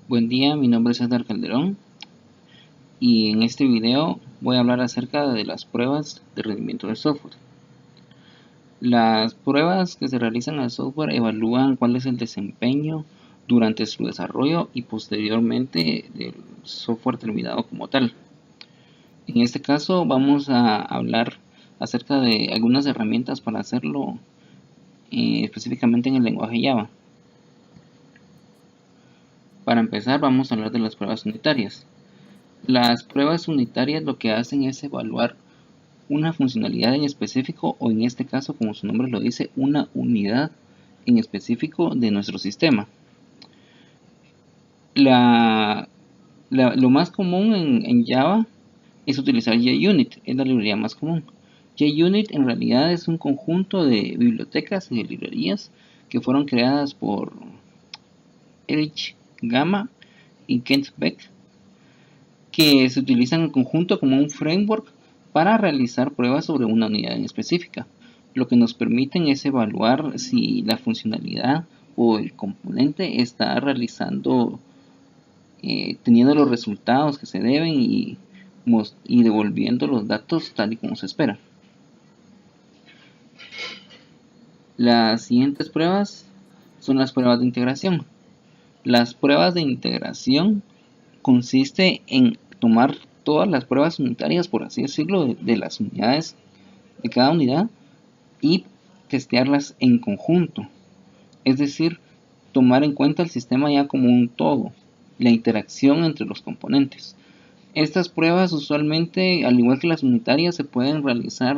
Buen día, mi nombre es César Calderón y en este video voy a hablar acerca de las pruebas de rendimiento del software. Las pruebas que se realizan al software evalúan cuál es el desempeño durante su desarrollo y posteriormente del software terminado como tal. En este caso vamos a hablar acerca de algunas herramientas para hacerlo, específicamente en el lenguaje Java. Para empezar vamos a hablar de las pruebas unitarias. Las pruebas unitarias lo que hacen es evaluar una funcionalidad en específico, o en este caso, como su nombre lo dice, una unidad en específico de nuestro sistema. Lo más común en Java es utilizar JUnit, es la librería más común. JUnit en realidad es un conjunto de bibliotecas y de librerías que fueron creadas por Erich Gamma y Kent Beck, que se utilizan en conjunto como un framework para realizar pruebas sobre una unidad en específica. Lo que nos permiten es evaluar si la funcionalidad o el componente está realizando, teniendo los resultados que se deben y devolviendo los datos tal y como se espera. Las siguientes pruebas son las pruebas de integración. Las pruebas de integración consiste en tomar todas las pruebas unitarias, por así decirlo, de las unidades de cada unidad y testearlas en conjunto. Es decir, tomar en cuenta el sistema ya como un todo, la interacción entre los componentes. Estas pruebas usualmente, al igual que las unitarias, se pueden realizar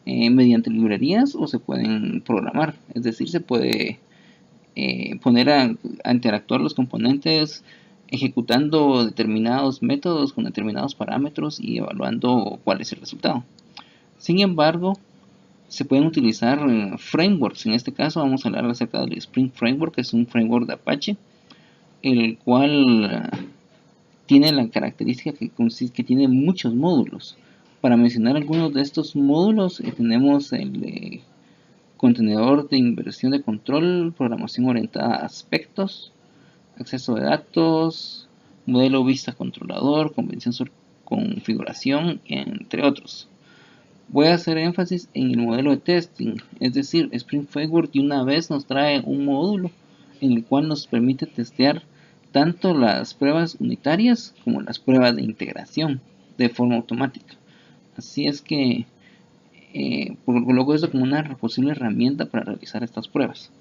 mediante librerías o se pueden programar. Es decir, se puede poner a interactuar los componentes ejecutando determinados métodos con determinados parámetros y evaluando cuál es el resultado. Sin embargo, se pueden utilizar frameworks. En este caso vamos a hablar acerca del Spring Framework, que es un framework de Apache, el cual tiene la característica que tiene muchos módulos. Para mencionar algunos de estos módulos, tenemos el contenedor de inversión de control, programación orientada a aspectos, acceso de datos, modelo vista controlador, convención sobre configuración, entre otros. Voy a hacer énfasis en el modelo de testing, es decir, Spring Framework de una vez nos trae un módulo en el cual nos permite testear tanto las pruebas unitarias como las pruebas de integración de forma automática. Así es que coloco esto como una posible herramienta para realizar estas pruebas.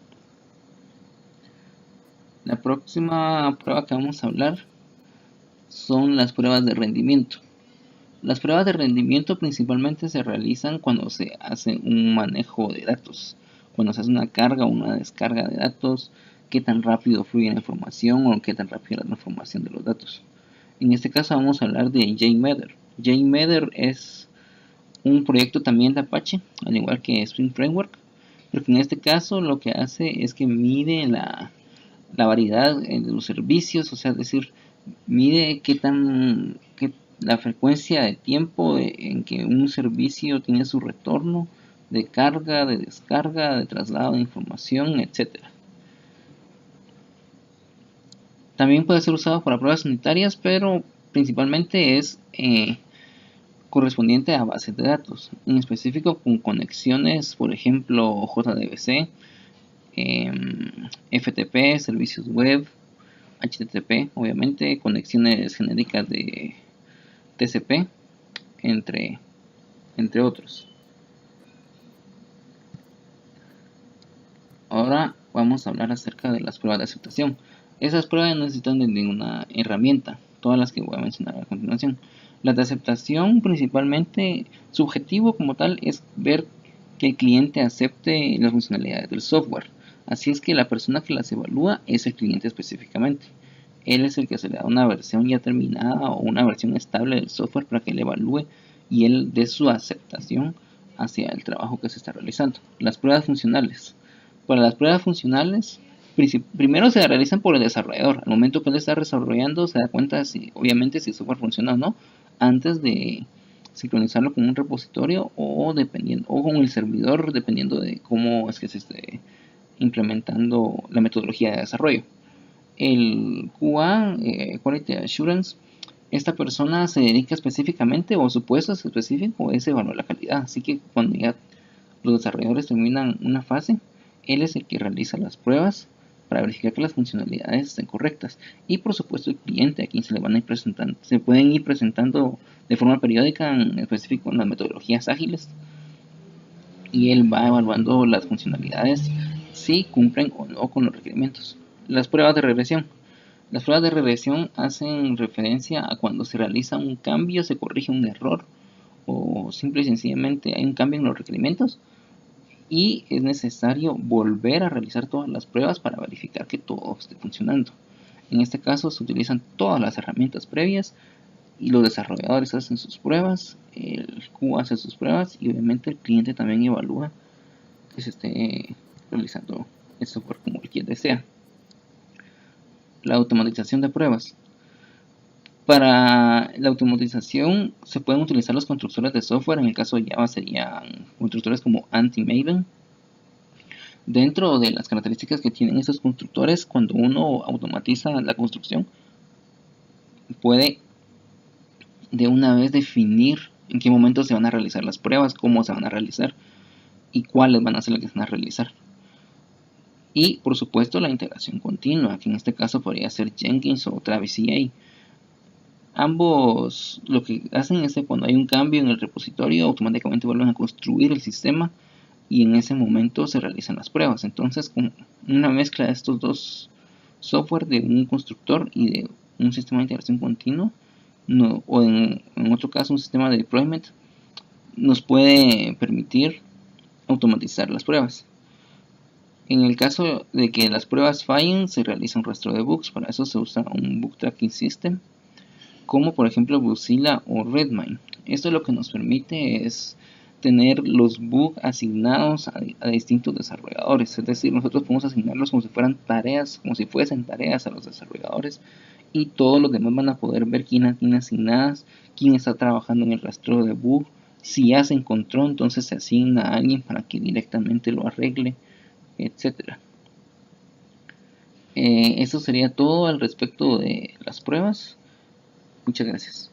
La próxima prueba que vamos a hablar son las pruebas de rendimiento. Las pruebas de rendimiento principalmente se realizan cuando se hace un manejo de datos, cuando se hace una carga o una descarga de datos, qué tan rápido fluye la información o qué tan rápida es la transformación de los datos. En este caso vamos a hablar de JMeter. JMeter es un proyecto también de Apache, al igual que Spring Framework, pero que en este caso lo que hace es que mide la variedad de los servicios, o sea, es decir, mide la frecuencia de tiempo en que un servicio tiene su retorno de carga, de descarga, de traslado de información, etcétera. También puede ser usado para pruebas unitarias, pero principalmente es correspondiente a bases de datos, en específico con conexiones, por ejemplo, JDBC, FTP, servicios web, HTTP, obviamente, conexiones genéricas de TCP, entre otros. Ahora vamos a hablar acerca de las pruebas de aceptación. Esas pruebas no necesitan de ninguna herramienta, todas las que voy a mencionar a continuación. Las de aceptación, principalmente, su objetivo como tal es ver que el cliente acepte las funcionalidades del software. Así es que la persona que las evalúa es el cliente específicamente. Él es el que se le da una versión ya terminada o una versión estable del software para que él evalúe y él dé su aceptación hacia el trabajo que se está realizando. Las pruebas funcionales. Para las pruebas funcionales, primero se realizan por el desarrollador. Al momento que él está desarrollando, se da cuenta obviamente si el software funciona o no, antes de sincronizarlo con un repositorio o con el servidor, dependiendo de cómo es que se esté implementando la metodología de desarrollo. El QA, Quality Assurance, esta persona se dedica específicamente, o su puesto específico es evaluar la calidad. Así que cuando ya los desarrolladores terminan una fase, él es el que realiza las pruebas para verificar que las funcionalidades estén correctas. Y por supuesto el cliente, a quien se le van a ir presentando, se pueden ir presentando de forma periódica, en específico en las metodologías ágiles, y él va evaluando las funcionalidades si cumplen o no con los requerimientos. Las pruebas de regresión. Las pruebas de regresión hacen referencia a cuando se realiza un cambio, se corrige un error, o simple y sencillamente hay un cambio en los requerimientos y es necesario volver a realizar todas las pruebas para verificar que todo esté funcionando. En este caso se utilizan todas las herramientas previas y los desarrolladores hacen sus pruebas, el QA hace sus pruebas y obviamente el cliente también evalúa que se esté realizando el software como el cliente desea. La automatización de pruebas. Para la automatización se pueden utilizar los constructores de software. En el caso de Java serían constructores como Anti-Maven. Dentro de las características que tienen estos constructores, cuando uno automatiza la construcción, puede de una vez definir en qué momento se van a realizar las pruebas, cómo se van a realizar y cuáles van a ser las que se van a realizar. Y por supuesto la integración continua, que en este caso podría ser Jenkins o Travis CA. Ambos lo que hacen es que cuando hay un cambio en el repositorio, automáticamente vuelven a construir el sistema y en ese momento se realizan las pruebas. Entonces, con una mezcla de estos dos software, de un constructor y de un sistema de integración continua, o en otro caso un sistema de deployment, nos puede permitir automatizar las pruebas. En el caso de que las pruebas fallen, se realiza un rastro de bugs. Para eso se usa un bug tracking system, como por ejemplo Buzilla o Redmine. Esto lo que nos permite es tener los bugs asignados a distintos desarrolladores, es decir, nosotros podemos asignarlos como si fueran tareas, como si fuesen tareas a los desarrolladores, y todos los demás van a poder ver quién las tiene asignadas, quién está trabajando en el rastreo de bug. Si ya se encontró, entonces se asigna a alguien para que directamente lo arregle, etcétera. Eso sería todo al respecto de las pruebas. Muchas gracias.